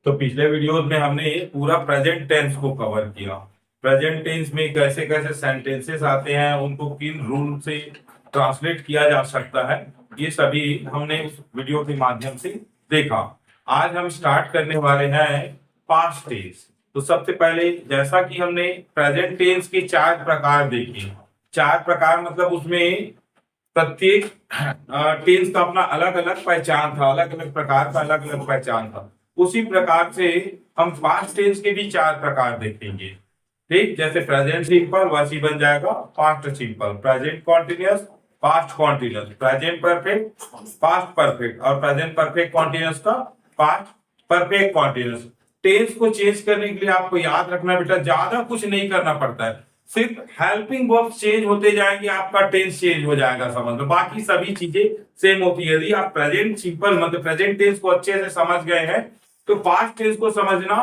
तो पिछले वीडियोस में हमने पूरा प्रेजेंट टेंस को कवर किया। प्रेजेंट टेंस में कैसे कैसे सेंटेंसेस आते हैं, उनको किन रूल से ट्रांसलेट किया जा सकता है, ये सभी हमने उस वीडियो के माध्यम से देखा। आज हम स्टार्ट करने वाले हैं पास्ट टेंस। तो सबसे पहले जैसा कि हमने प्रेजेंट टेंस के 4 प्रकार देखे, 4 प्रकार मतलब उसमें प्रत्येक टेंस का अपना अलग अलग पहचान था, अलग अलग प्रकार का अलग अलग पहचान था। उसी प्रकार से हम पास्ट टेंस के भी 4 प्रकार देखेंगे। ठीक, जैसे प्रेजेंट सिंपल वैसी बन जाएगा past simple, present continuous past continuous, present perfect past perfect और प्रेजेंट परफेक्ट कॉन्टिन्यूअस का पास्ट परफेक्ट कॉन्टिन्यूअस। टेंस को चेंज करने के लिए आपको याद रखना बेटा, ज्यादा कुछ नहीं करना पड़ता है, सिर्फ हेल्पिंग वर्ब चेंज होते जाएंगे, आपका टेंस चेंज हो जाएगा, समझ लो। बाकी सभी चीजें सेम होती है। यदि आप प्रेजेंट सिंपल मतलब प्रेजेंट टेंस को अच्छे से समझ गए हैं तो पास्ट टेंस को समझना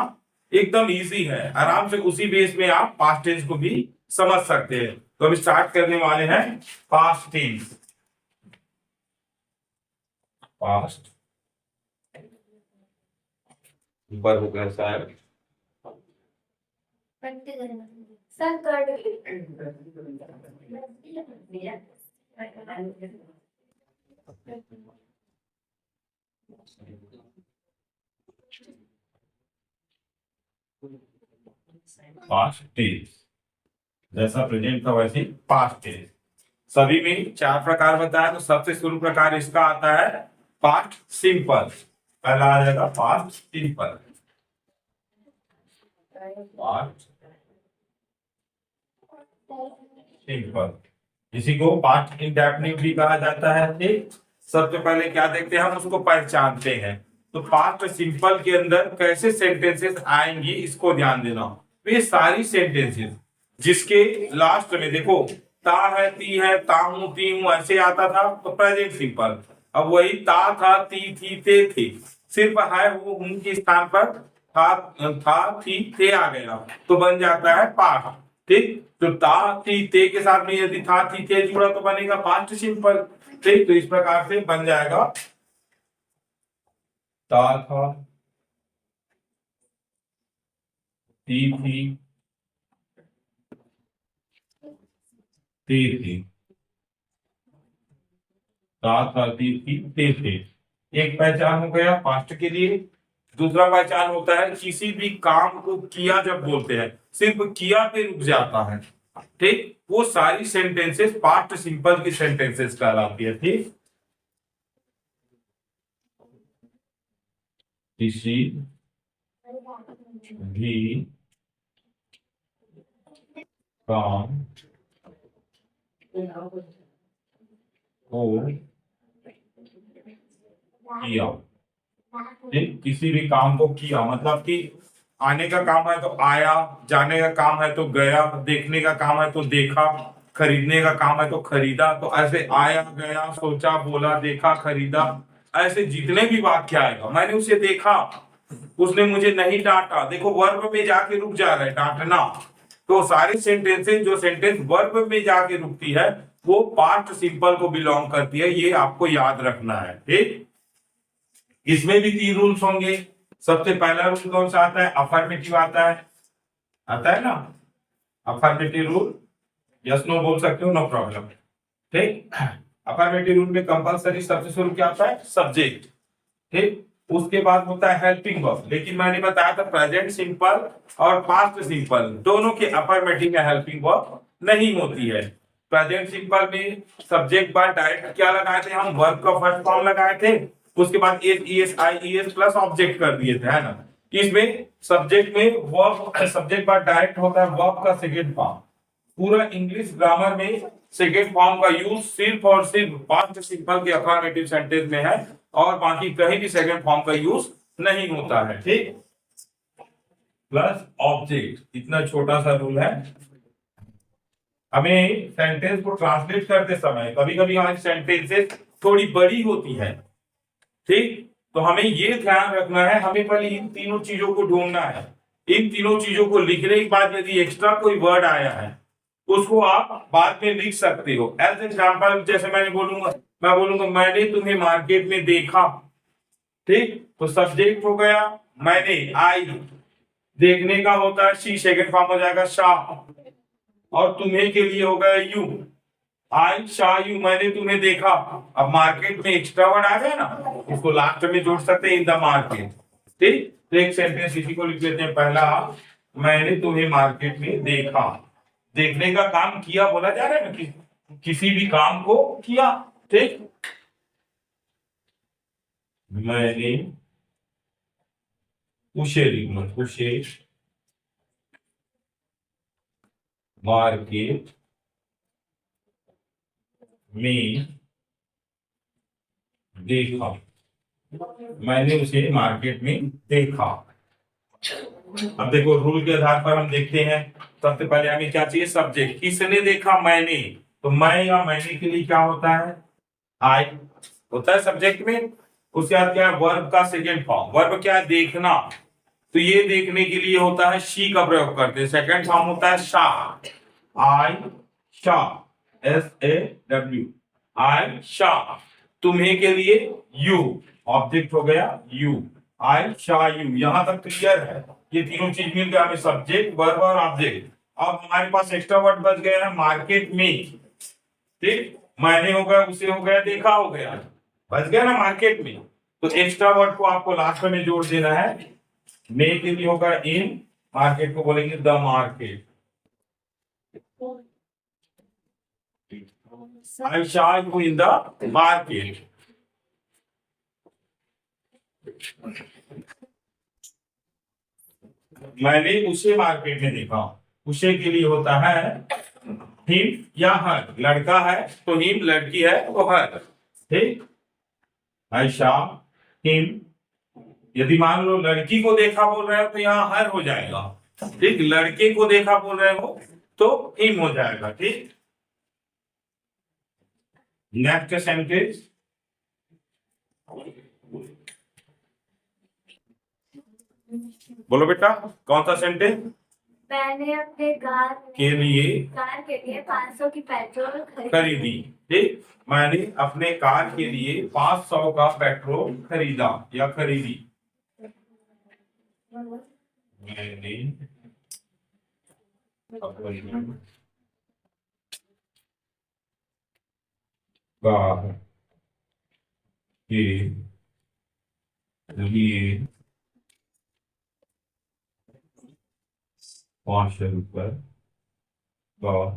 एकदम इजी है, आराम से उसी बेस में आप पास्ट टेंस को भी समझ सकते हैं। तो हम स्टार्ट करने वाले हैं पास्ट टेंस। पास्ट ऊपर हो गया शायद पास्ट टेंस जैसा प्रेजेंट था वैसे पास्ट टेंस। सभी में 4 प्रकार बताया, तो सबसे शुरू प्रकार इसका आता है पास्ट सिंपल। पहला आ जाएगा पास्ट सिंपल, पास्ट सिंपल, इसी को पास्ट इंडेफिनिट भी कहा जाता है। ठीक, सबसे पहले क्या देखते हैं, हम उसको पहचानते हैं। तो पास्ट सिंपल के अंदर कैसे सेंटेंसेस आएंगी इसको ध्यान देना। तो ये सारी सेंटेंसेस जिसके लास्ट में देखो ता है, ती है, ता हूं, ती हूं ऐसे आता था तो प्रेजेंट सिंपल। अब वही ता था, ती थी, ते थे, सिर्फ है वो हूं के स्थान पर था थी थे आ गया तो बन जाता है पास्ट। ठीक, तो ता थी ते के साथ में यदि था थी थे जुड़ा तो बनेगा पास्ट सिंपल। ठीक, तो इस प्रकार से बन जाएगा ता था, ती थी, ते थी, ता था, ती थी, ते थे। एक पहचान हो गया पास्ट के लिए। दूसरा पहचान होता है किसी भी काम को किया जब बोलते हैं, सिर्फ किया पे रुक जाता है। ठीक, वो सारी सेंटेंसेस पास्ट सिंपल की सेंटेंसेस कहलाती है। ठीक, किसी भी काम को किया, ठीक, किसी भी काम को किया मतलब कि आने का काम है तो आया, जाने का काम है तो गया, देखने का काम है तो देखा, खरीदने का काम है तो खरीदा। तो ऐसे आया, गया, सोचा, बोला, देखा, खरीदा, ऐसे जितने भी वाक्य आएगा, मैंने उसे देखा, उसने मुझे नहीं डांटा, देखो वर्ब में जाके रुक जा रहा है डांटना। तो सारे सेंटेंसेस जो सेंटेंस वर्ब में जाके रुकती है वो पास्ट सिंपल को बिलोंग करती है, ये आपको याद रखना है। ठीक, इसमें भी 3 रूल्स होंगे। सबसे पहला रूल कौन सा आता है, अफर्मेटिव आता है ना, अफर्मेटिव रूल, यस नो बोल सकते हो, नो प्रॉब्लम। ठीक, अफर्मेटिव रूल में कंपलसरी सबसे शुरू क्या आता है, सब्जेक्ट। ठीक, उसके बाद होता है हेल्पिंग वर्ब, लेकिन मैंने बताया था प्रेजेंट सिंपल और पास्ट सिंपल दोनों के अफर्मेटिव या हेल्पिंग वर्ब नहीं होती है। प्रेजेंट सिंपल में सब्जेक्ट बाद डायरेक्ट क्या लगाए थे हम, वर्ब का फर्स्ट फॉर्म लगाए थे, उसके बाद एस प्लस ऑब्जेक्ट कर दिए थे, है ना। इसमें सब्जेक्ट में वर्ब, सब्जेक्ट बाद डायरेक्ट होता है वर्ब का सेकंड फॉर्म। पूरा इंग्लिश ग्रामर में सेकंड फॉर्म का यूज सिर्फ और सिर्फ पास्ट सिंपल के अफर्मेटिव सेंटेंस में है और बाकी कहीं भी सेकंड फॉर्म का यूज नहीं होता है। ठीक, प्लस ऑब्जेक्ट, इतना छोटा सा रूल है। हमें सेंटेंस को ट्रांसलेट करते समय कभी कभी हमारी सेंटेंसेस थोड़ी बड़ी होती है। ठीक, तो हमें ये ध्यान रखना है, हमें पहले इन तीनों चीजों को ढूंढना है। इन तीनों चीजों को लिखने के बाद यदि एक्स्ट्रा कोई वर्ड आया है उसको आप बाद में लिख सकते हो। एज एग्जाम्पल जैसे मैं बोलूंगा मैंने तुम्हें मार्केट में देखा, ठीक, तो सब्जेक्ट हो गया मैंने, आई, देखने का होता है शी, सेकंड फॉर्म हो जाएगा शाह, और तुम्हें के लिए हो गया यू, आई शाह यू, मैंने तुम्हें देखा। अब मार्केट में एक्स्ट्रा वर्ड आ गया ना, इसको लास्ट में जोड़ सकते हैं इन द मार्केट। ठीक, तो एक सेंटेंस इसी को लिख लेते हैं। पहला, मैंने तुम्हें मार्केट में देखा। देखने का काम किया बोला जा रहा है ना, किसी भी काम को किया। ठीक, मैंने उसे लिखना, उसे मार्केट में देखा, मैंने उसे मार्केट में देखा। अब देखो रूल के आधार पर हम देखते हैं। सबसे पहले हमें क्या चाहिए, सब्जेक्ट। किसने देखा, मैंने, तो मैं या मैंने के लिए क्या होता है, आई होता है सब्जेक्ट में। उसके बाद क्या है, वर्ब का सेकेंड फॉर्म। वर्ब क्या है, देखना, तो ये देखने के लिए होता है शी का प्रयोग करते हैं। सेकेंड फॉर्म होता है शाह, आई शाह, SAW, आई शाह। तुम्हें के लिए यू, ऑब्जेक्ट हो गया यू, आई शाह यू। यहां तक क्लियर है, ये तीनों चीज मिल गया हमें, सब्जेक्ट वर्ब और ऑब्जेक्ट। अब हमारे पास एक्स्ट्रा वर्ड बच गया है मार्केट में। ठीक, मैंने हो गया, उसे हो गया, देखा हो गया, बच गया ना मार्केट में। तो एक्स्ट्रा वर्ड को आपको लास्ट में जोड़ देना है। मे के लिए होगा इन, मार्केट को बोलेंगे the market. I Shaw you in the market. मैंने उसे मार्केट में देखा। उसे के लिए होता है हिम या हर। लड़का है तो हिम, लड़की है तो हर। ठीक, आई शॉ हिम। यदि मान लो लड़की को देखा बोल रहे हो तो यहाँ हर हो जाएगा। ठीक, लड़के को देखा बोल रहे हो तो हिम हो जाएगा। ठीक, नेक्स्ट सेंटेंस, बोलो बेटा, कौन सा सेंटेंस। मैंने अपने कार के लिए 500 की पेट्रोल खरीदी। ठीक, मैंने अपने कार के लिए 500 का पेट्रोल खरीदा या खरीदी। मैंने अपनी कार के लिए 500 रुपए का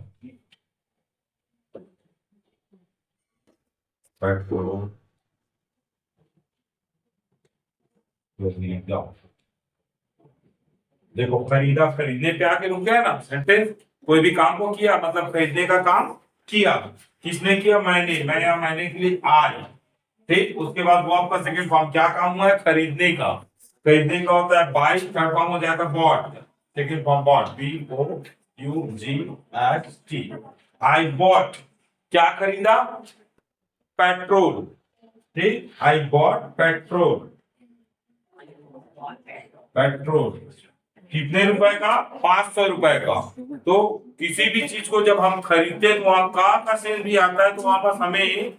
पेट्रोल खरीदा। देखो खरीदा, खरीदने पे आके रुक गया ना सेंटेंस। कोई भी काम को किया मतलब खरीदने का काम किया। किसने किया, मैंने, मैं या मैंने के लिए आई। ठीक, उसके बाद वो आपका सेकंड फॉर्म क्या काम हुआ है, खरीदने का। खरीदने का होता है बाय, थर्ड फॉर्म हो जाएगा bought. Second form bought, BOUGHT। I bought, क्या खरीदा, पेट्रोल। ठीक, आई बॉट पेट्रोल। पेट्रोल कितने रुपए का, 500 रुपए का। तो किसी भी चीज को जब हम खरीदते हैं तो वहां का सेल भी आता है, तो वहां पर हमें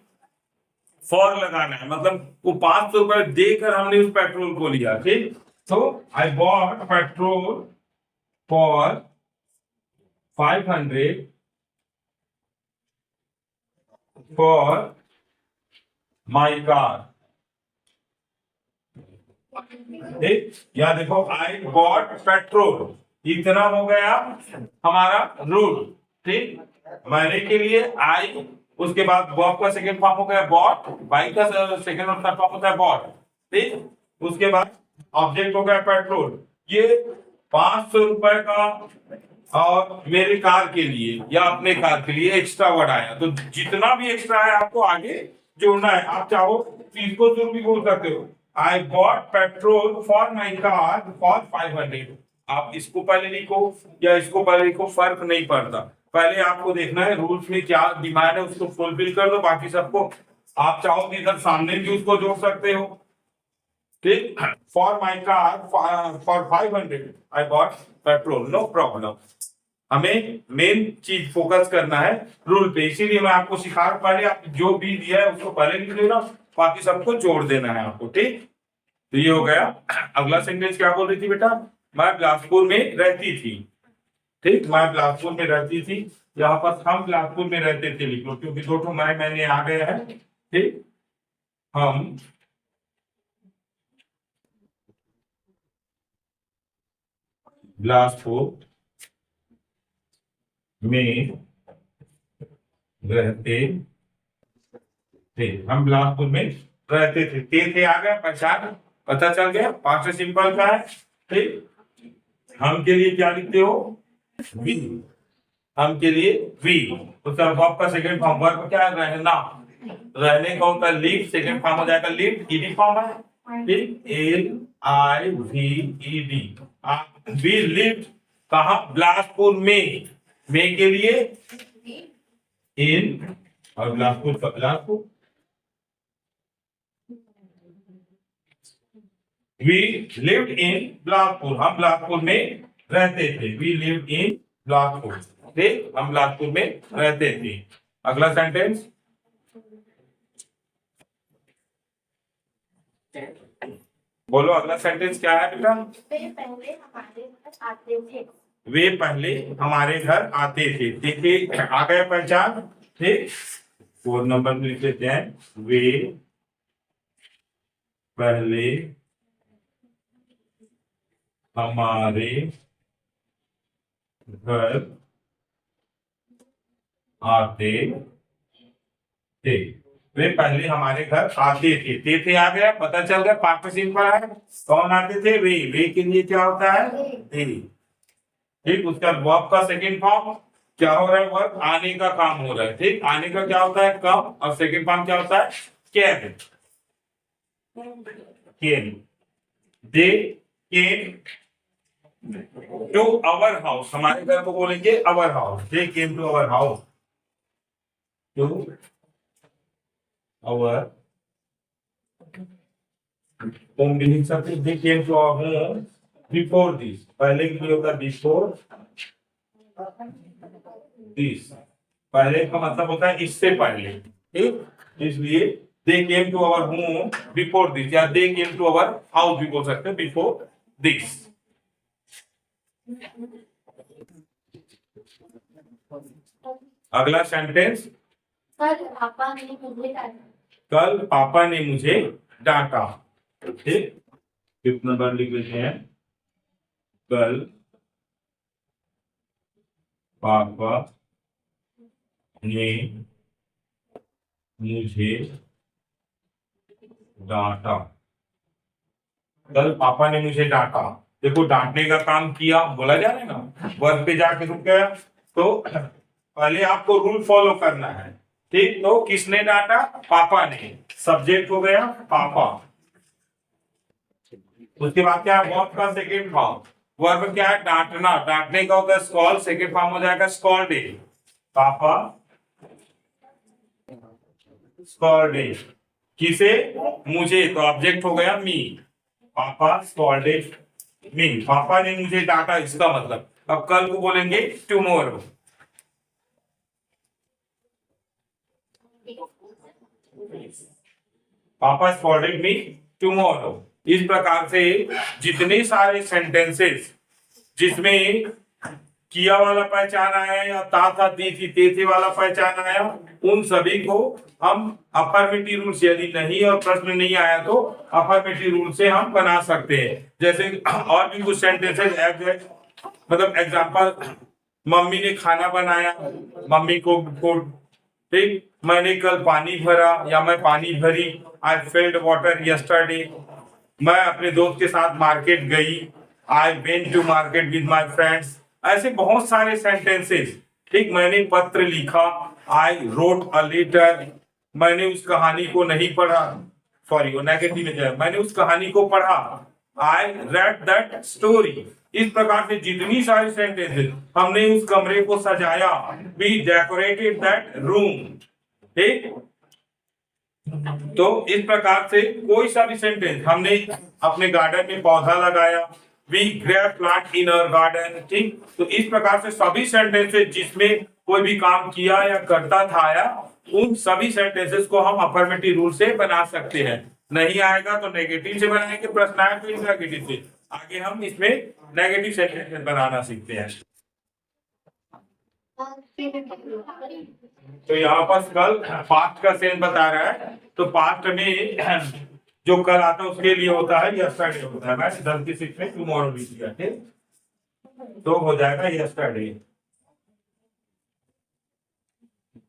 फॉर लगाना है, मतलब वो 500 रुपए देकर हमने उस पेट्रोल को लिया। ठीक, तो आई bought petrol for 500 for my car. ठीक, या देखो आई बॉट पेट्रोल, इतना हो गया हमारा रूल। ठीक, मैंने के लिए आई, उसके बाद बॉट का सेकंड फॉर्म हो गया बॉट, बाई का सेकंड और थर्ड फॉर्म होता है बॉट। ठीक, उसके बाद ऑब्जेक्ट हो गया पेट्रोल। ये 500 रुपए का और मेरी कार के लिए या अपने कार के लिए एक्स्ट्रा वर्ड आया, तो जितना भी एक्स्ट्रा है आपको आगे जोड़ना है। आप चाहो तो इसको जो भी बोल सकते हो, आई bought petrol for my car for 500। आप इसको पहले लिखो या इसको पहले लिखो, फर्क नहीं पड़ता। पहले आपको देखना है रूल्स में क्या डिमांड है, उसको फुलफिल कर दो, बाकी सबको आप चाहो तो इधर सामने भी उसको जोड़ सकते हो। ठीक, for my car for 500 I bought petrol, no problem. हमें मेन चीज फोकस करना है रूल पे, इसीलिए मैं आपको सिखा रहा हूं। पहले आप जो भी दिया है उसको पहले लिख लेना, बाकी सबको जोड़ देना है आपको। ठीक, तो ये हो गया। अगला सेंटेंस क्या बोल रही थी बेटा? मैं बिलासपुर में रहती थी। ठीक, मैं बिलासपुर में रहती थी। यहाँ पर हम बिलासपुर में रहते थे लिख लो, क्योंकि दो ठो मैंने आ गया है। ठीक, हम बिलासपुर में रहते थे। हम बिलासपुर में रहते थे आ गया, पहचान पता चल गया। पांच सिंपल का है। ठीक, हम के लिए क्या लिखते हो? वी। हम के लिए वी। तो वर्ब का सेकंड फॉर्म, वर्ब क्या है? रहना। रहने का होता है लिव, सेकंड फॉर्म हो जाएगा लिव, ईडी फॉर्म है। ठीक, LIVED। वी लिव कहा? बिलासपुर में। में के लिए इन, और बिलासपुर का Bilaspur. We lived in Bilaspur. हम बिलासपुर में रहते थे। We lived in Bilaspur. ठीक, हम बिलासपुर में रहते थे। अगला सेंटेंस बोलो, अगला सेंटेंस क्या है बेटा? वे पहले हमारे घर आते थे। वे पहले हमारे घर आते थे। देखिए आ गया पहचान। ठीक, 4 नंबर में लिख लेते हैं। वे पहले हमारे घर आते थे। वे पहले हमारे घर आते थे। थे आ गया, पता चल गया पास्ट सिंपल है। कौन आते थे? वे के लिए क्या होता है? थे। ठीक, उसका वर्ब का सेकंड फॉर्म क्या हो रहा है? वर्ब आने का काम हो रहा है। ठीक, आने का क्या होता है? कम। और सेकंड फॉर्म क्या होता है? Came. Came. They came to our house. हमारे घर को बोलेंगे our house. They came to our house. To our home भी लिख सकते। They came to our home before this. पहले के लिए होता है बिफोर दिस। पहले का मतलब होता है इससे पहले। ठीक, इसलिए they came to our home before this, या they came to our house भी बोल सकते हैं, बिफोर दिस। अगला सेंटेंस, कल पापा ने मुझे डांटा। कल पापा ने मुझे डांटा। ठीक, कितना बार लिख लेते हैं? कल पापा ने मुझे डांटा। कल पापा ने मुझे डांटा। देखो डांटने का काम किया बोला जा रहा है ना, वर्ब पे जाके रुक गया। तो पहले आपको रूल फॉलो करना है। ठीक, तो किसने डांटा? पापा ने। सब्जेक्ट हो गया पापा। उसके बाद क्या है? वर्ब का सेकंड फॉर्म। वर्ब क्या है? डांटना। डांटने का होगा स्कॉल्ड, सेकंड फॉर्म हो जाएगा स्कॉल्डेड। पापा स्कॉल्डेड। किसे? मुझे। तो ऑब्जेक्ट हो गया मी। पापा स्कॉल्डेड मी। पापा ने मुझे डांटा, इसका मतलब। अब कल को बोलेंगे टुमारो। पापा स्कॉल्डेड मी टुमारो। इस प्रकार से जितने सारे सेंटेंसेस जिसमें किया वाला पहचान आया या ता था ती थी ते थे वाला पहचान आया, उन सभी को हम अफर्मेटिव रूल से, यदि नहीं और प्रश्न नहीं आया तो अफर्मेटिव रूल से हम बना सकते हैं। जैसे और भी कुछ सेंटेंसेस, मतलब एग्जांपल, मम्मी ने खाना बनाया, मम्मी को ठीक, मैंने कल पानी भरा या मैं पानी भरी। I filled water yesterday. मैं अपने दोस्त के साथ मार्केट गई। I went to market with my friends. ऐसे बहुत सारे सेंटेंसेस। ठीक, मैंने पत्र लिखा। I wrote a letter. मैंने उस कहानी को नहीं पढ़ा, सॉरी वो नेगेटिव में जाए, मैंने उस कहानी को पढ़ा। I read that story. इस प्रकार से जितनी सारी सेंटेंसेस, हमने उस कमरे को सजाया, वी डेकोरेटेड दैट रूम। ठीक, तो इस प्रकार से कोई सा भी सेंटेंस, हमने अपने गार्डन में पौधा लगाया, we grew plant in our garden. ठीक, तो इस प्रकार से सभी सेंटेंसेस जिसमें कोई भी काम किया या करता था, या उन सभी सेंटेंसेस को हम अफर्मेटिव रूल से बना सकते हैं। नहीं आएगा तो नेगेटिव से बनाएंगे, प्रश्न आए तो इंट्रोगेटिव से। आगे हम इसमें नेगेटिव सेंटेंस बनाना सीखते हैं। तो यहाँ पर कल पास्ट का सेंस बता रहा है, तो पास्ट में जो कल आता है उसके लिए होता है यस्टरडे होता है। मैं 10 की शिफ्ट में टुमारो लिख दिया, ठीक, तो हो जाएगा यस्टरडे,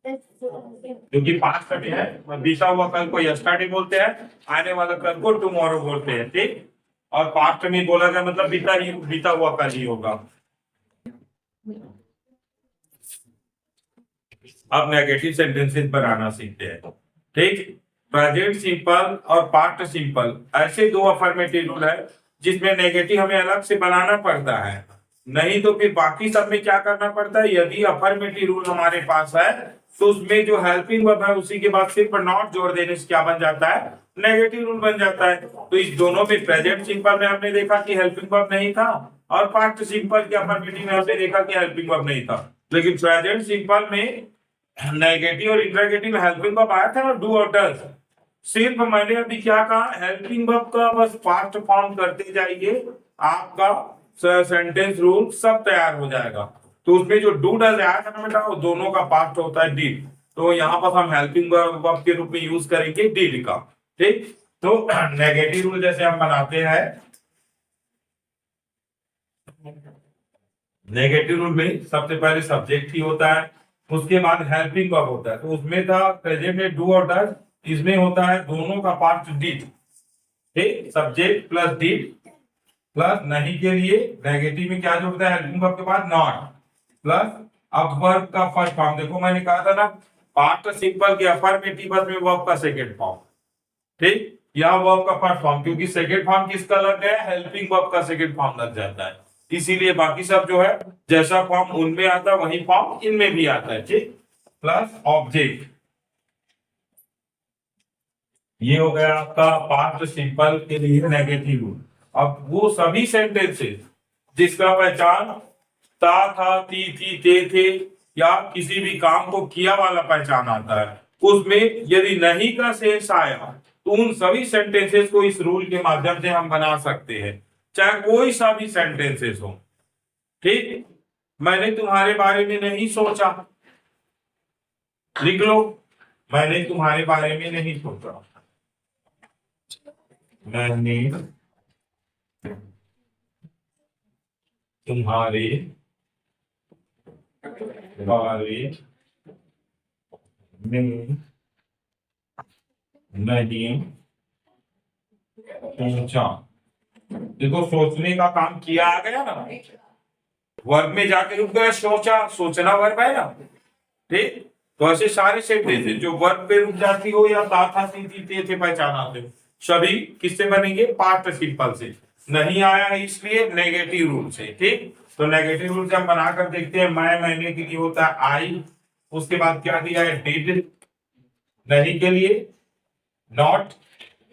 क्योंकि पास्ट में है। बीता हुआ कल को यस्टरडे बोलते हैं, आने वाला कल को टुमारो बोलते हैं, ठीक। और पास्ट में बोला जाए मतलब बीता हुआ कल ही होगा। अब नेगेटिव सेंटेंसेस बनाना सीखते हैं, ठीक। प्रेजेंट सिंपल और पास्ट सिंपल ऐसे दो अफर्मेटिव रूल है जिसमें नेगेटिव हमें अलग से बनाना पड़ता है, नहीं तो फिर बाकी सब में क्या करना पड़ता है। यदि अफर्मेटिव रूल हमारे पास है तो उसमें जो हेल्पिंग वर्ब है उसी के बाद सिर्फ नॉट जोड़ देने से क्या बन जाता है, नेगेटिव रूल बन जाता है। तो इस दोनों में प्रेजेंट सिंपल में हमने देखा कि हेल्पिंग वर्ब नहीं था, और पास्ट सिंपल के अफर्मेटिव में हमने देखा कि हेल्पिंग वर्ब नहीं था। लेकिन प्रेजेंट सिंपल में नेगेटिव और इंट्रोगेटिव में हेल्पिंग वर्ब आया था ना, डू और डज। सिर्फ मैंने अभी क्या कहा, हेल्पिंग वर्ब का बस पास्ट फॉर्म करते जाइए, आपका सेंटेंस रूल सब तैयार हो जाएगा। तो उसमें जो डू डज आया था ना बेटा, वो दोनों का पास्ट होता है डिड, तो यहाँ पर हम हेल्पिंग वर्ब के रूप में यूज करेंगे डिड का, ठीक। तो नेगेटिव रूल जैसे हम बनाते हैं, नेगेटिव रूल में सबसे पहले सब्जेक्ट ही होता है, उसके बाद हेल्पिंग वर्ब होता है। तो उसमें था प्रेजेंट में डू और डज, इसमें होता है दोनों का पास्ट डिड, ठीक। सब्जेक्ट प्लस डिड प्लस नहीं के लिए नेगेटिव में क्या जोड़ता है, हेल्पिंग वर्ब के बाद नॉट, प्लस अब वर्ब का फर्स्ट फॉर्म। देखो मैंने कहा था ना, पास्ट सिंपल के अफर्मेटिव में वर्ब का सेकंड फॉर्म, ठीक। यह वर्ब का फर्स्ट फॉर्म, क्योंकि सेकंड फॉर्म किसका लग गया, हेल्पिंग वर्ब का सेकंड फॉर्म लग जाता है, इसीलिए बाकी सब जो है जैसा फॉर्म उनमें आता है वही फॉर्म इनमें भी आता है, ठीक। प्लस ऑब्जेक्ट, ये हो गया आपका पास्ट सिंपल के लिए नेगेटिव रूल। अब वो सभी सेंटेंसेस जिसका पहचान था, थी, थे या किसी भी काम को किया वाला पहचान आता है, उसमें यदि नहीं का शेष आया तो उन सभी सेंटेंसेस को इस रूल के माध्यम से हम बना सकते हैं, चाहे कोई सा भी सेंटेंसेस हो, ठीक। मैंने तुम्हारे बारे में नहीं सोचा, लिख लो, मैंने तुम्हारे बारे में नहीं सोचा, मैंने तुम्हारे बारे में नहीं सोचा। देखो सोचने का काम किया आ गया ना, वर्ब में जाके रुक गया, सोचा, सोचना वर्ब है ना, ठीक। तो ऐसे सारे सेंटेंस जो वर्ब पे रुक जाती हो या था, थी, थे पहचान आते हो, सभी किससे बनेंगे, पास्ट सिंपल से। नहीं आया है इसलिए नेगेटिव रूल से, ठीक। तो नेगेटिव रूल से हम बनाकर देखते हैं। मैंने के लिए होता है आई, उसके बाद क्या दिया है, डिड, नहीं के लिए नॉट,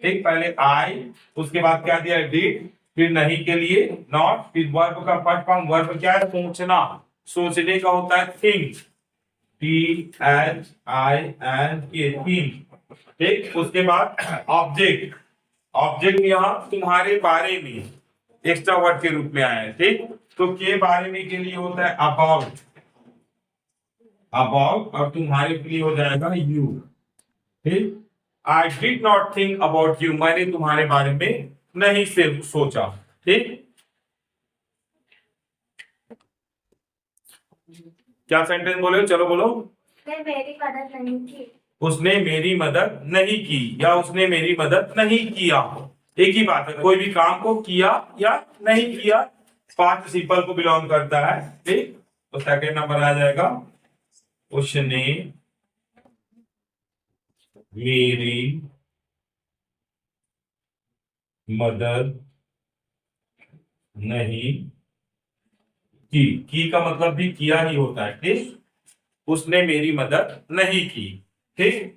ठीक। पहले आई, उसके बाद क्या दिया है, डिड, फिर नहीं के लिए नॉट, फिर वर्ब का फर्स्ट फॉर्म, वर्ब क्या है, सोचना, सोचने का होता है थिंक, THINK, थिंक, ठीक। उसके बाद ऑब्जेक्ट, ऑब्जेक्ट यहाँ तुम्हारे बारे में एक्स्ट्रा वर्ड के रूप में आया है, ठीक। तो के बारे में के लिए होता है अबाउट, अबाउट, और तुम्हारे के लिए हो जाएगा यू, ठीक। आई did not think about you, मैंने तुम्हारे बारे में नहीं सिर्फ सोचा, ठीक। क्या सेंटेंस बोले, चलो बोलो। मेरी मदद नहीं की, उसने मेरी मदद नहीं की या उसने मेरी मदद नहीं किया, एक ही बात है, कोई भी काम को किया या नहीं किया पास्ट सिंपल को बिलोंग करता है, ठीक। तो सेकंड नंबर आ जाएगा, उसने मेरी मदद नहीं की का मतलब भी किया ही होता है, ठीक। उसने मेरी मदद नहीं की, ठीक।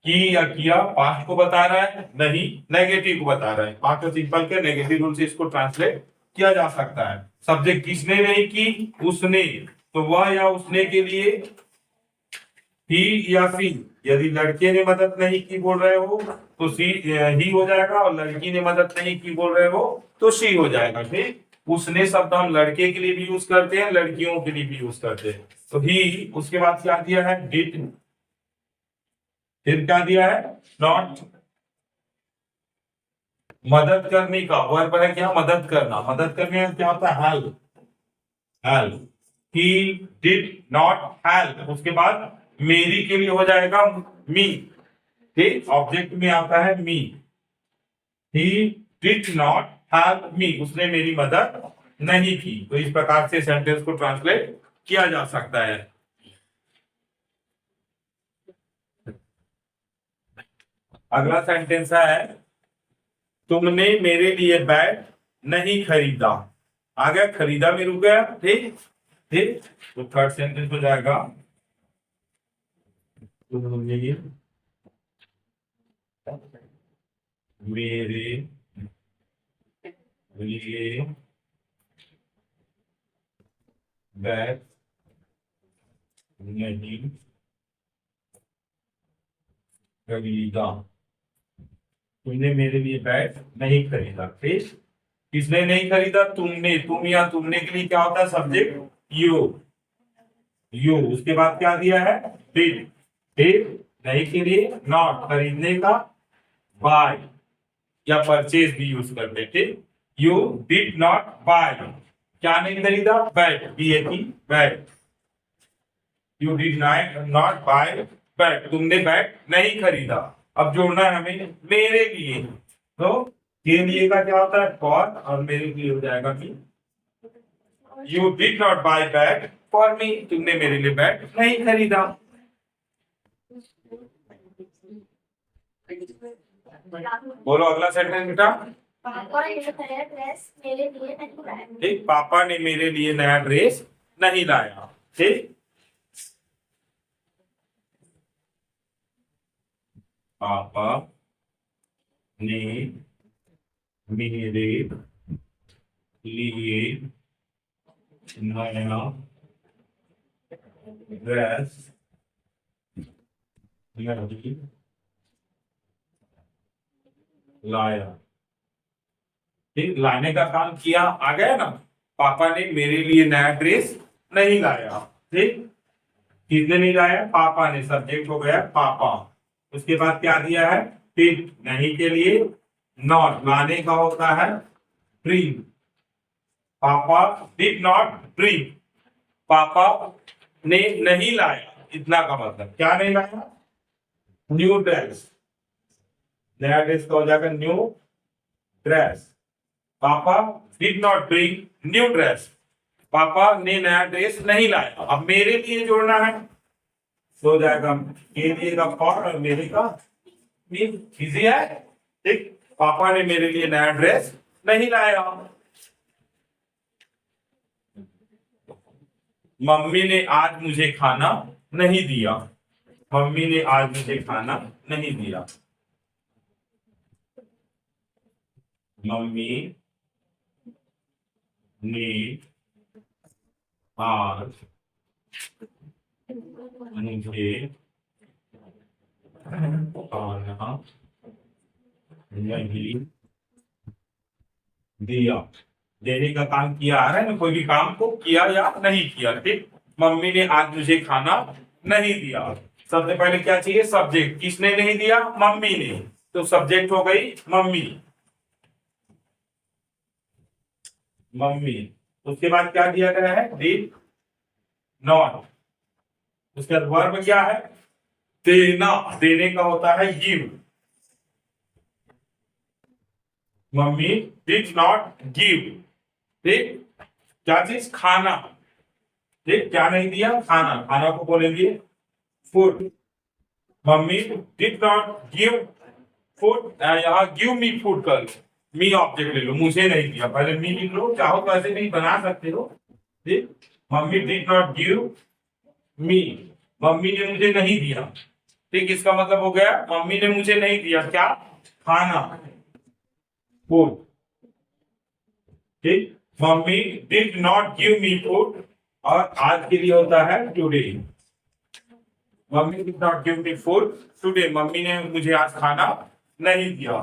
की या किया पास्ट को बता रहा है, नहीं नेगेटिव को बता रहा है। पास्ट सिंपल के नेगेटिव रूल से इसको ट्रांसलेट किया जा सकता है। सब्जेक्ट किसने नहीं की, उसने, तो वह या उसने के लिए ही या सी, यदि लड़के ने मदद नहीं की बोल रहे हो तो सी ही हो जाएगा, और लड़की ने मदद नहीं की बोल रहे हो तो शी हो जाएगा। ठीक, उसने शब्द हम लड़के के लिए भी यूज करते हैं, लड़कियों के लिए भी यूज करते हैं। तो ही, उसके बाद क्या दिया है, डिड, फिर क्या दिया है, नॉट। मदद करने का वर्ब है क्या, मदद करना, मदद करने का क्या होता है, help, help. He did not help, उसके बाद मेरी के लिए हो जाएगा मी। ठीक, ऑब्जेक्ट में आता है me. He did not help me, उसने मेरी मदद नहीं की। तो इस प्रकार से सेंटेंस को ट्रांसलेट किया जा सकता है। अगला सेंटेंस है, तुमने मेरे लिए बैट नहीं खरीदा। आ गया, खरीदा में रुक गया। ठीक, ठीक, तो थर्ड सेंटेंस हो जाएगा, तुमने मेरे लिए बैट नहीं खरीदा। तुमने मेरे लिए बैट नहीं खरीदा। ठीक, किसने नहीं खरीदा, तुमने। तुम या तुमने के लिए क्या होता है, सब्जेक्ट यू, यू। उसके बाद क्या दिया है, डिड। डिड नहीं के लिए नॉट, खरीदने का बाय या परचेज भी यूज करते थे। यू डिड नॉट बाय, क्या नहीं खरीदा, bat, BAT, bat. You did not buy bat, तुमने बैट नहीं खरीदा। अब जोड़ना है हमें मेरे लिए, तो के लिए का क्या होता है, फॉर, और मेरे लिए हो जाएगा कि you did not buy bat for me, तुमने मेरे लिए बैट नहीं खरीदा। बोलो अगला सेंटेंस बेटा। पापा ने नया ड्रेस मेरे लिए नहीं लाया। ठीक, पापा ने मेरे लिए नया ड्रेस नहीं लाया। ठीक, पापा ने मेरे लिए नया ड्रेस नहीं लाया। ठीक, लाने का काम किया, आ गया ना, पापा ने मेरे लिए नया ड्रेस नहीं लाया। ठीक, किसने नहीं लाया, पापा ने, सब्जेक्ट हो गया पापा। उसके बाद क्या दिया है, डिड, नहीं के लिए नॉट, लाने का होता है ब्रिंग। पापा डिड नॉट ब्रिंग, पापा ने नहीं लाया, इतना का मतलब, क्या नहीं लाया, न्यू ड्रेस। नया ड्रेस का हो जाएगा न्यू ड्रेस। पापा did not bring new dress, पापा ने नया ड्रेस नहीं लाया। अब मेरे लिए जोड़ना है, तो हो जाएगा के लिए का फॉर और मेरे का मी। इजी है। ठीक, पापा ने मेरे लिए नया ड्रेस नहीं लाया। मम्मी ने आज मुझे खाना नहीं दिया, मम्मी ने आज मुझे खाना नहीं दिया। मम्मी ने आज मुझे खाना नहीं दिया। देने का काम किया आ रहा है ना, कोई भी काम को किया या नहीं किया। ठीक, मम्मी ने आज मुझे खाना नहीं दिया। सबसे पहले क्या चाहिए, सब्जेक्ट। किसने नहीं दिया, मम्मी ने, तो सब्जेक्ट हो गई मम्मी, मम्मी। उसके बाद क्या दिया गया है, डिड नॉट। उसके बाद वर्ब क्या है, देना, देने का होता है give. Mummy did not give. ठीक, क्या चीज, खाना। ठीक, क्या नहीं दिया, खाना, खाना को बोलेंगे food. Mummy did not give food, यहाँ गिव मी फूड कर लो, मी ऑब्जेक्ट ले लो, मुझे नहीं दिया, पहले मी लिख लो, चाहो तो ऐसे भी बना सकते हो। ठीक, mummy did not give me, mummy ने मुझे नहीं दिया। ठीक, इसका मतलब हो गया मम्मी ने मुझे नहीं दिया क्या, खाना, फूड। ठीक, mummy did not give me food, और आज के लिए होता है today. Mummy did not give me food today, mummy ने मुझे आज खाना नहीं दिया।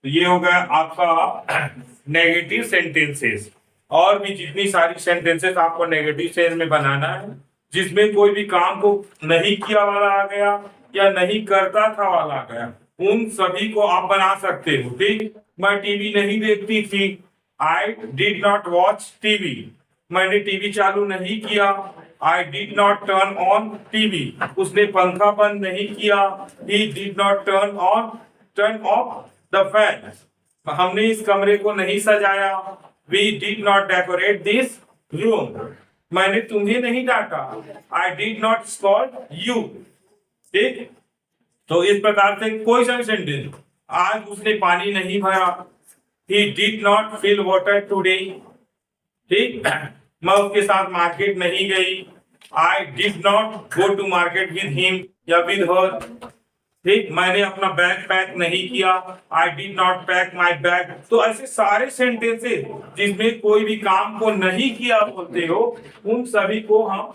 तो ये हो गया आपका नेगेटिव सेंटेंसेस। और भी जितनी सारी सेंटेंसेस आपको नेगेटिव सेंस में बनाना है, जिसमें कोई भी काम को नहीं किया वाला आ गया या नहीं करता था वाला आ गया, उन सभी को आप बना सकते हो। ठीक, मैं टीवी नहीं देखती थी, I did not watch TV, मैंने टीवी चालू नहीं किया, I did not turn on TV, उसने पंखा बंद नहीं किया, he did not turn off the fan, हमने इस कमरे को नहीं सजाया, we did not decorate this room, मैंने तुम्हें नहीं डांटा, I did not scold you. ठीक, तो इस प्रकार से कोई सा भी सेंटेंस, आज उसने पानी नहीं भरा, he did not fill water today. ठीक, मैं उसके साथ मार्केट नहीं गई, I did not go to market with him या विद हर। ठीक, मैंने अपना बैग पैक नहीं किया, I did not pack my bag. तो ऐसे सारे सेंटेंसेस जिसमें कोई भी काम को नहीं किया बोलते हो, उन सभी को हम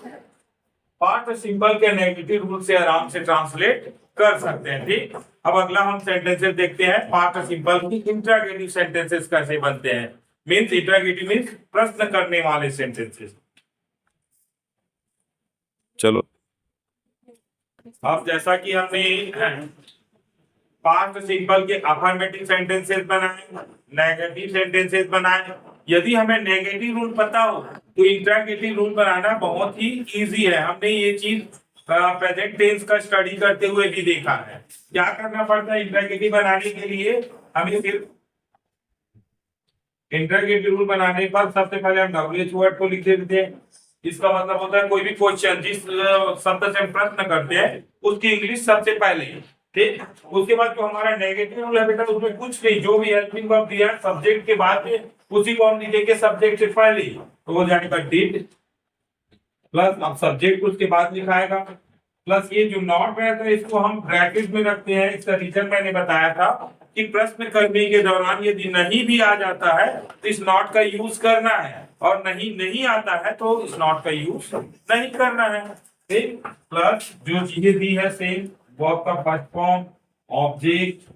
पास्ट सिंपल के नेगेटिव रूल से आराम से ट्रांसलेट कर सकते हैं। ठीक, अब अगला हम सेंटेंसेस देखते हैं पास्ट सिंपल की इंट्रोगेटिव सेंटेंसेस कैसे बनते हैं। मींस इंट्रोगेटिव मींस प्रश्न करने वाले सेंटेंसेस। चलो, अब जैसा कि हमने पास्ट सिंपल के अफर्मेटिव सेंटेंसेस बनाए, नेगेटिव सेंटेंसेस बनाए, यदि हमें नेगेटिव रूल पता हो तो इंट्रोगेटिव रूल बनाना बहुत ही इजी है। हमने ये चीज प्रेजेंट टेंस का स्टडी करते हुए भी देखा है। क्या करना पड़ता है इंट्रोगेटिव बनाने के लिए, हमें सिर्फ इंट्रोगेटिव रूल बनाने पर सबसे पहले हम WH वर्ड को लिख देते हैं। इसका मतलब होता है कोई भी क्वेश्चन जिस शब्द से हम प्रश्न करते हैं उसकी इंग्लिश सबसे पहले। ठीक, उसके बाद जो हमारा नेगेटिव रूल है बेटा, उसमें कुछ नहीं, जो भी हेल्पिंग वर्ब दिया है सब्जेक्ट के बाद में उसी को हम लिखेंगे सब्जेक्ट से पहले, तो वो जाएगा डिड प्लस अब सब्जेक्ट उसके बाद लिखाएगा प्लस ये जो नॉट रहता है इसको हम ब्रैकेट में रखते हैं। इसका रीजन मैंने बताया था कि प्रश्न करने के दौरान यदि नहीं भी आ जाता है तो इस नॉट का यूज करना है, और नहीं आता है तो इस नॉट का यूज नहीं करना है। ठीक, प्लस जो चीजें दी है सेम, वर्ब का फर्स्ट फॉर्म, ऑब्जेक्ट,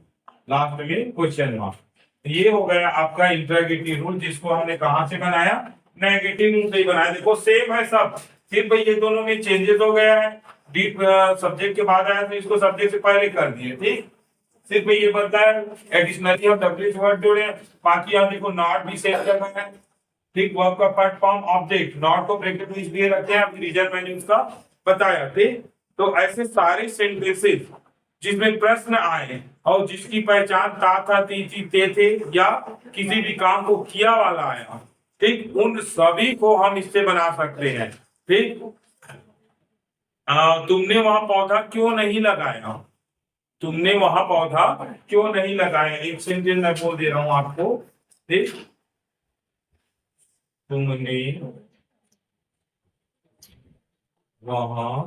लास्ट में क्वेश्चन मार्क। ये हो गया आपका इंट्रोगेटिव रूल, जिसको हमने कहां से बनाया, नेगेटिव रूल से ही बनाया। देखो सेम है सब, सिर्फ ये दोनों में चेंजेस हो गया है। डीप सब्जेक्ट के बाद आया तो इसको सब्जेक्ट से पहले कर दिए। ठीक, सिर्फ ये बनता है एडिशनली हम WH वर्ड जोड़े, बाकी हम देखो नॉट भी सेम करना है। ठीक, वर्ब का फर्स्ट फॉर्म ऑब्जेक्ट, नॉट को ब्रैकेट में इसलिए रखते हैं, रीजन मैंने उसका बताया। ठीक, तो ऐसे सारे सेंटेंसेस जिसमें प्रश्न आए और जिसकी पहचान था ती थे या किसी भी काम को किया वाला आया, ठीक, उन सभी को हम इससे बना सकते हैं। ठीक, तुमने वहां पौधा क्यों नहीं लगाया, तुमने वहां पौधा क्यों नहीं लगाया, एक सेंटेंस मैं बोल दे रहा हूं आपको। ठीक, तुमने वहां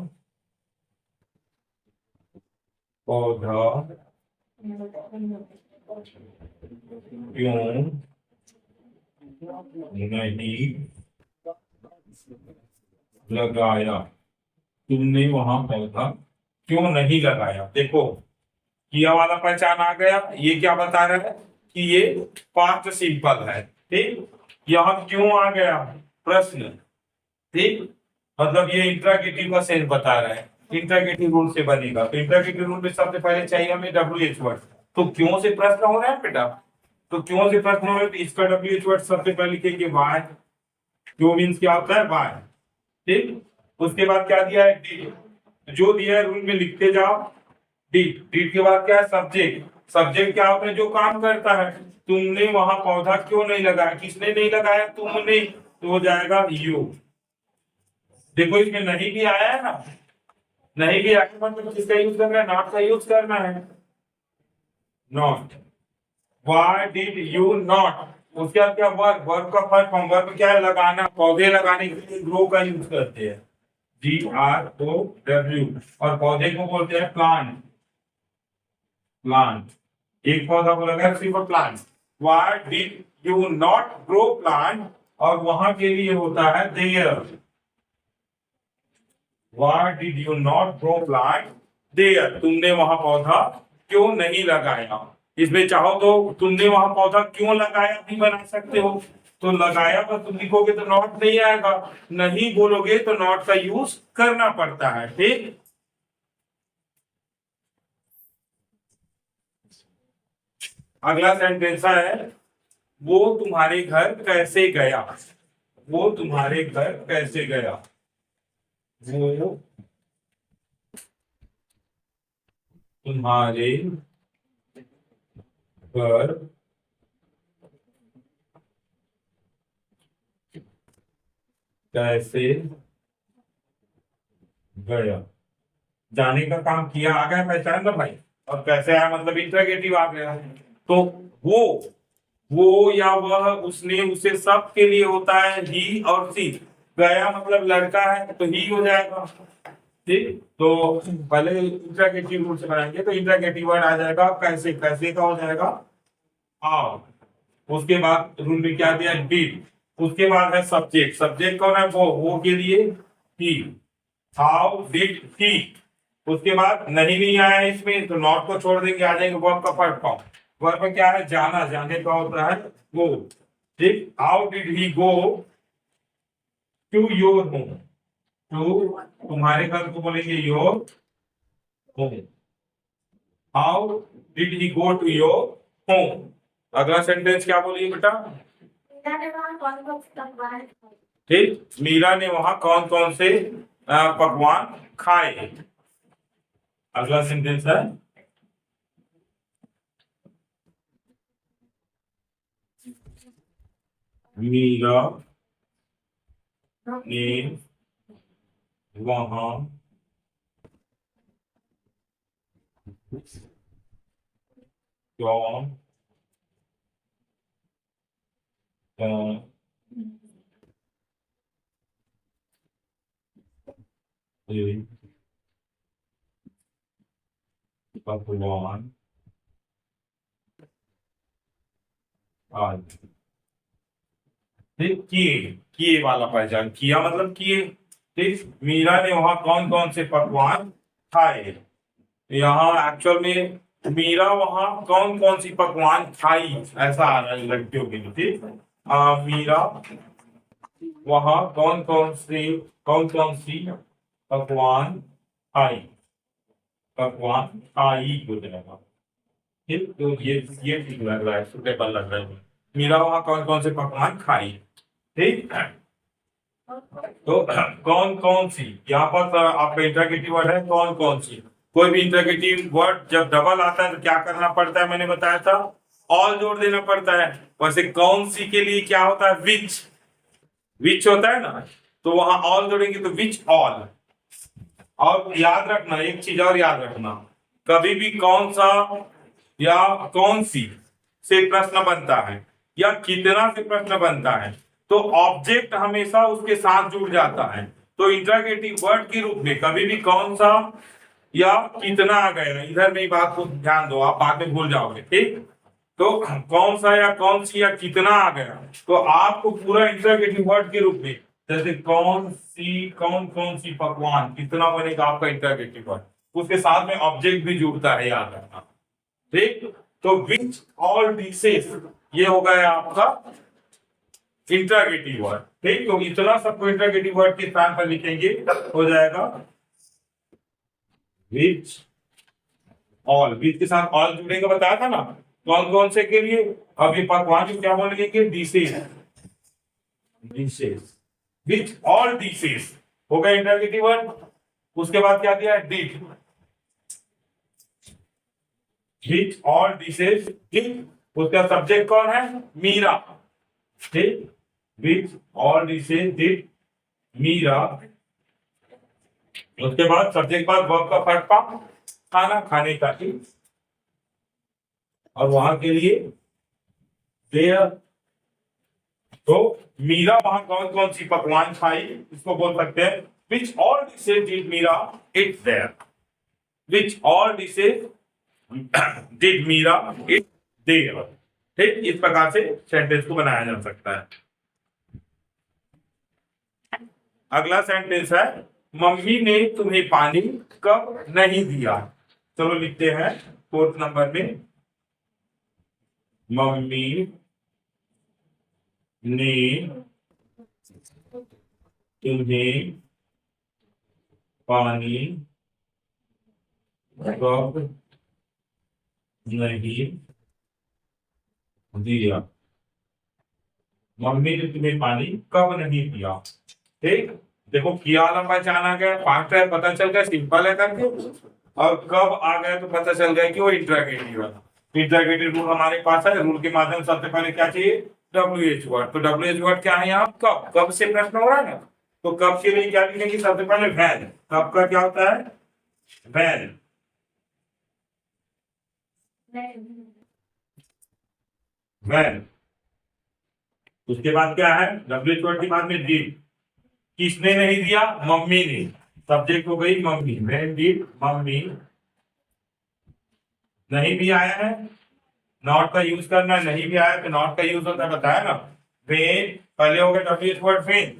पौधा क्यों नहीं लगाया, तुमने वहां पौधा क्यों नहीं लगाया। देखो किया वाला पहचान आ गया, ये क्या बता रहा है कि ये पास्ट सिंपल है। ठीक, यहाँ क्यों आ गया, प्रश्न। ठीक, मतलब ये इंट्रोगेटिव का सेंस बता रहा है, इंट्रोगेटिव रूल से बनेगा। तो इंट्रोगेटिव रूल में सबसे पहले चाहिए हमें WH वर्ड। तो क्यों से प्रश्न हो रहा है बेटा, तो क्यों से प्रश्न हो रहा है तो इसका WH वर्ड सबसे पहले लिखेंगे वाई। क्यों मीन्स क्या होता है, वाई। ठीक, उसके बाद क्या दिया है, डिड, जो दिया है रूल में लिखते जाओ। डिड, डिड के बाद क्या है, सब्जेक्ट, सब्जेक्ट क्या होता है, जो काम करता है। तुमने वहां पौधा क्यों नहीं लगाया, किसने नहीं लगाया, तुमने, तो हो जाएगा यू। देखो इसमें नहीं भी आया है ना, नहीं भी आया मतलब किसका यूज करना है, नॉट का यूज करना है, not. Why did you not, उसके बाद क्या, वर्ब, वर्ब का फर्स्ट फॉर्म, वर्ब क्या है, लगाना, पौधे लगाने के लिए ग्रो का यूज करते हैं, GROW, और पौधे को बोलते हैं प्लांट, प्लांट, एक पौधा को लगा सिर्फ plant. Why did you not grow plant, और वहां के लिए होता है there, Why did you not grow plant there? तुमने वहां पौधा क्यों नहीं लगाया? इसमें चाहो तो तुमने वहां पौधा क्यों लगाया भी बना सकते हो। तो लगाया पर तुम लिखोगे तो नॉट नहीं आएगा, नहीं बोलोगे तो नॉट का यूज करना पड़ता है। ठीक, अगला सेंटेंस है वो तुम्हारे घर कैसे गया। वो तुम्हारे घर कैसे गया। वो तुम्हारे घर कैसे गया। जाने का काम किया आ गया पहचान ना भाई, और कैसे आया मतलब इंटरोगेटिव आ गया। तो वो या वह उसने उसे सब के लिए होता है ही और सी। गया मतलब लड़का है तो ही हो जाएगा। ठीक, तो पहले इंटरोगेटिव रूल से बनाएंगे तो इंटरोगेटिव वर्ड आ जाएगा कैसे, कैसे का हो जाएगा आओ। उसके बाद रूल में क्या दिया डिड। उसके बाद है सब्जेक्ट, सब्जेक्ट कौन है वो के लिए ही। हाउ डिड ही। उसके बाद नहीं आया है इसमें तो नॉट को छोड़ देंगे, आ जाएंगे वर्ब का फर्स्ट फॉर्म। वर्ब में क्या है जाना, जाने का होता है गो। ठीक, how did he go to your home. To तुम्हारे घर को बोलेंगे your home. How did he go to your home. अगला सेंटेंस क्या बोलिए बेटा। ठीक, मीरा ने वहां कौन कौन से पकवान खाए। अगला सेंटेंस है मीरा ने वहां कौन कौन से पकवान आज। ठीक, किए वाला पहचान, किया मतलब किए। ठीक, मीरा ने वहां कौन कौन से पकवान खाए। यहाँ एक्चुअल में मीरा वहां कौन कौन सी पकवान खाई ऐसा आ रहा है लड़कियों के लिए। ठीक, मीरा वहां कौन कौन सी पकवान खाई। पकवान खाई हो जाएगा। ठीक, तो ये ठीक लग रहा है, सुटेबल लग रहा है। मीरा वहां कौन कौन से पकवान खाई। ठीक, तो कौन कौन सी यहाँ पर आपका इंटरगेटिव वर्ड है कौन कौन सी। कोई भी इंटरगेटिव वर्ड जब डबल आता है तो क्या करना पड़ता है, मैंने बताया था ऑल जोड़ देना पड़ता है। वैसे कौन सी के लिए क्या होता है विच, विच होता है ना, तो वहां ऑल जोड़ेंगे तो विच ऑल। और याद रखना एक चीज और याद रखना, कभी भी कौन सा या कौन सी से प्रश्न बनता है या कितना से प्रश्न बनता है तो ऑब्जेक्ट हमेशा उसके साथ जुड़ जाता है। तो इंटरोगेटिव वर्ड के रूप में कभी भी कौन सा या कितना आ गया, इधर में बात को ध्यान दो, आप बाद में भूल जाओगे। ठीक, तो कौन सा या कौन सी या कितना आ गया तो आपको पूरा इंटरोगेटिव वर्ड के रूप में जैसे कौन कौन सी पकवान कितना बनेगा आपका इंटरोगेटिव वर्ड, उसके साथ में ऑब्जेक्ट भी जुड़ता है, याद रखना। ठीक, तो विच ऑल डिशेस ये हो गया आपका इंटरोगेटिव वर्ड। ठीक, तो इतना सबको इंटरोगेटिव वर्ड के स्थान पर लिखेंगे हो जाएगा विच ऑल। विच के साथ ऑल जुड़ेगा, बताया था ना कौन कौन से के लिए। अभी पकवान को क्या बोलेंगे dishes, dishes which all dishes हो गया इंटरोगेटिव वर्ड। उसके बाद क्या दिया did, which all dishes did. उसका सब्जेक्ट कौन है मीरा। ठीक, which all dishes did Meera. उसके बाद सब्जेक्ट बाद वर्ब का फर्स्ट फॉर्म खाना, खाने का ही, और वहां के लिए देयर। तो मीरा वहां कौन कौन सी पकवान खाई इसको बोल सकते हैं which all dishes did Meera it there. Which all dishes did Meera it there. ठीक, इस प्रकार से सेंटेंस को बनाया जा सकता है। अगला सेंटेंस है मम्मी ने तुम्हें पानी कब नहीं दिया। चलो लिखते हैं 4th नंबर में, मम्मी ने तुम्हें पानी कब नहीं दिया। मम्मी ने तुम्हें पानी कब नहीं दिया। ठीक, देखो किया वाला पहचान आ गया, पास्ट है पता चल गया सिंपल है करके, और कब आ गया तो पता चल गया कि वो इंट्रागेटिव है। इंट्रागेटिव रूल हमारे पास है, रूल के माध्यम से सबसे पहले क्या चाहिए, WH वर्ड। तो WH वर्ड क्या है यहाँ, कब, कब से प्रश्न हो रहा है ना, तो कब के लिए क्या लिखेंगे, सबसे पहले वैन। कब का क्या होता है, वैन। वैन, उसके बाद क्या है, WH वर्ड के बाद में डिड। किसने नहीं दिया, मम्मी ने। सब्जेक्ट हो गई मम्मी, व्हेन डिड मम्मी। नहीं भी आया है, नॉट का यूज करना, नहीं भी आया तो नॉट का यूज होता है, बताया ना। व्हेन पहले हो गया WH वर्ड व्हेन,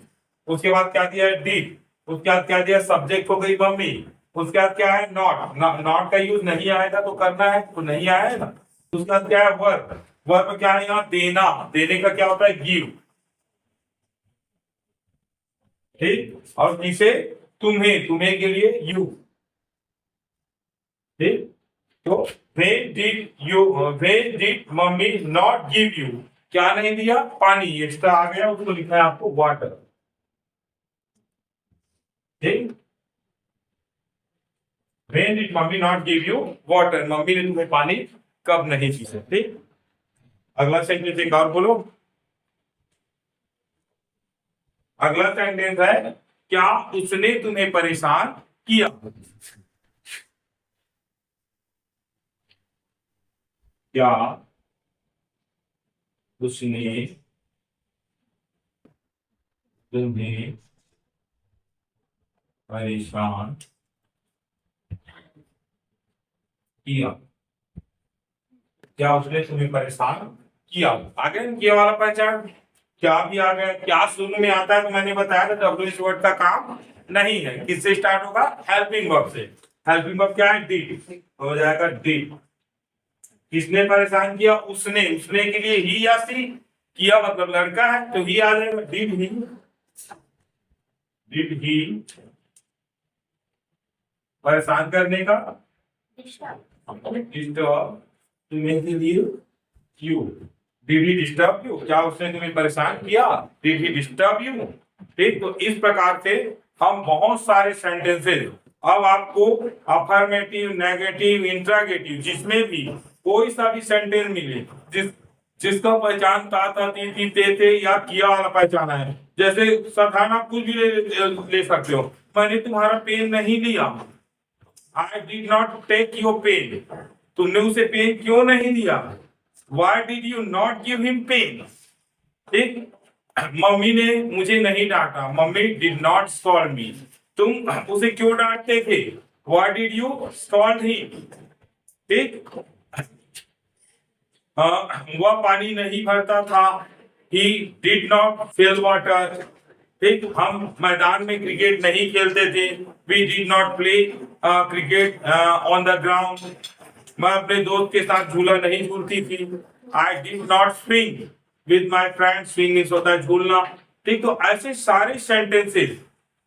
उसके बाद क्या दिया है, डिड, उसके बाद क्या दिया, सब्जेक्ट हो गई मम्मी, उसके बाद क्या है, नॉट। नॉट का यूज नहीं आएगा तो करना है, तो नहीं आया है ना। उसके बाद क्या है, वर्ब। वर्ब क्या है यहाँ, देना। देने का क्या होता है, गिव। ठीक, और किसे, तुम्हें, तुम्हें के लिए यू। ठीक, तो when did mummy not give you, क्या नहीं दिया, पानी। एक्स्ट्रा आ गया, उसको लिखना है आपको वाटर। ठीक, when did mummy not give you water, mummy ने तुम्हें पानी कब नहीं दी। ठीक, अगला सेंटेंस एक और बोलो। अगला सेंटेंस है, क्या उसने तुम्हें परेशान किया। क्या उसने तुम्हें परेशान किया। क्या उसने तुम्हें परेशान किया, आगे किया वाला पहचान। क्या भी आ गया, क्या शुरू में आता है तो मैंने बताया था WH वर्ड का काम नहीं है। किससे स्टार्ट होगा, हेल्पिंग वर्ब से। हेल्पिंग वर्ब क्या है, डिड, हो जाएगा डिड। किसने परेशान किया, उसने। उसने के लिए ही या सी, किया मतलब लड़का है तो ही आ जाएगा, डिड ही। डिड ही, परेशान करने का, डिस्टर्ब, तुम्हें के लिए क्यों। डिड ही डिस्टर्ब यू, क्या उसने तुम्हें परेशान किया, डिड ही डिस्टर्ब यू। ठीक, तो इस प्रकार से हम बहुत सारे सेंटेंसेस, अब आपको अफर्मेटिव, नेगेटिव, इंट्रागेटिव, जिसमें भी कोई सा भी सेंटेंस मिले जिसका पहचान ता ती ते या किया वाला पहचाना है, जैसे साधारण कुछ भी ले सकते हो। मैंने तुम्हारा पेन नहीं लिया, I did not take your pen, तुमने उसे पेन क्यों नहीं दिया, why did you not give him pen. ठीक, मम्मी ने मुझे नहीं डांटा, mummy did not scold me, तुम उसे क्यों डांटते थे, why did you scold him. ठीक, वह पानी नहीं भरता था, he did not fill water. ठीक, हम मैदान में क्रिकेट नहीं खेलते थे, we did not play cricket on the ground. मैं अपने दोस्त के साथ झूला नहीं झूलती थी, I did not swing with my friend. Swing होता है झूलना। ठीक, तो ऐसे सारे सेंटेंसेस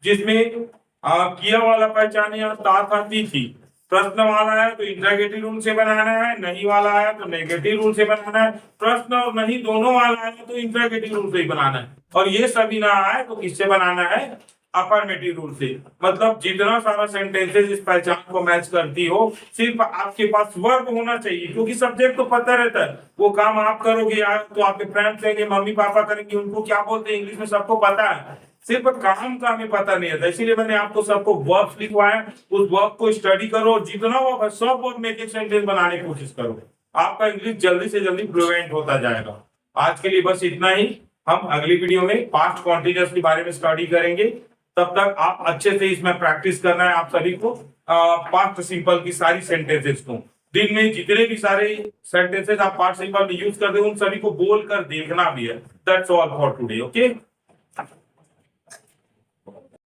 जिसमें किया वाला पहचान या तात आती थी, प्रश्न वाला है तो इंट्रागेटिव रूल से बनाना है, नहीं वाला है तो नेगेटिव रूल से बनाना है, प्रश्न और नहीं दोनों वाला है तो इंट्रागेटिव रूल से ही बनाना है, और ये सभी ना आए तो किससे बनाना है, अफर्मेटिव रूल से। मतलब जितना सारा सेंटेंसेस इस पहचान को मैच करती हो, सिर्फ आपके पास वर्ब होना चाहिए, क्योंकि सब्जेक्ट तो पता रहता है, वो काम आप करोगे यार तो आपके फ्रेंड्स करेंगे, मम्मी पापा करेंगे, उनको क्या बोलते हैं इंग्लिश में सबको पता है, सिर्फ काम का हमें पता नहीं है। इसीलिए मैंने आपको सबको वर्ब लिखवाया, उस वर्ब को स्टडी करो, जितना वर्ब है सब वर्ब में एक सेंटेंस बनाने की कोशिश करो, आपका इंग्लिश जल्दी से जल्दी फ्लुएंट होता जाएगा। आज के लिए बस इतना ही, हम अगली वीडियो में पास्ट कॉन्टिन्यूअस के बारे में स्टडी करेंगे। तब तक आप अच्छे से इसमें प्रैक्टिस करना है आप सभी को, पास्ट सिंपल की सारी सेंटेंसेस को। दिन में जितने भी सारे सेंटेंसेस आप पास्ट सिंपल में यूज करते हो उन सभी को बोल कर देखना भी है। That's all for today, okay.